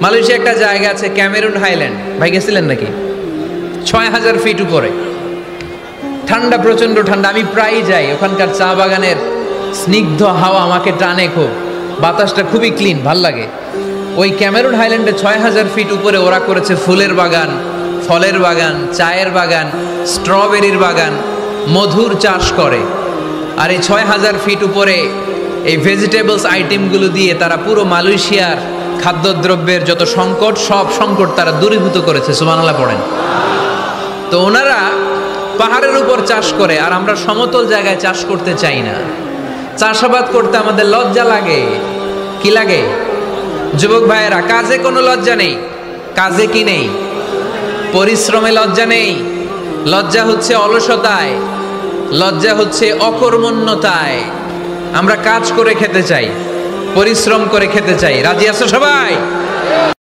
Malaysia একটা জায়গা আছে ক্যামেরুন হাইল্যান্ড, ভাই গেছিলেন নাকি? ৬,০০০ ফিট উপরে, ঠান্ডা, প্রচন্ড ঠান্ডা। আমি প্রায়ই যাই, ওখানকার চা বাগানের স্নিগ্ধ হাওয়া আমাকে টানে খুব, বাতাসটা খুবই ক্লিন, ভাল লাগে। ওই ক্যামেরুন হাইল্যান্ডে ৬,০০০ ফিট উপরে ওরা করেছে ফুলের বাগান, ফলের বাগান, চায়ের বাগান, স্ট্রবেরির বাগান, মধুর চাষ করে। আর এই ৬,০০০ ফিট উপরে এই ভেজিটেবলস আইটেমগুলো দিয়ে তারা পুরো মালয়েশিয়ার খাদ্যদ্রব্যের যত সংকট, সব সংকট তারা দূরীভূত করেছে। সুবহানাল্লাহ পড়েন। তো ওনারা পাহাড়ের উপর চাষ করে, আর আমরা সমতল জায়গায় চাষ করতে চাই না। চাষাবাদ করতে আমাদের লজ্জা লাগে। কি লাগে? যুবক ভাইয়েরা, কাজে কোনো লজ্জা নেই। কাজে কি নেই? পরিশ্রমে লজ্জা নেই। লজ্জা হচ্ছে অলসতায়, লজ্জা হচ্ছে অকর্মণ্যতায়। আমরা কাজ করে খেতে চাই, পরিশ্রম করে খেতে চাই। রাজি আছো সবাই?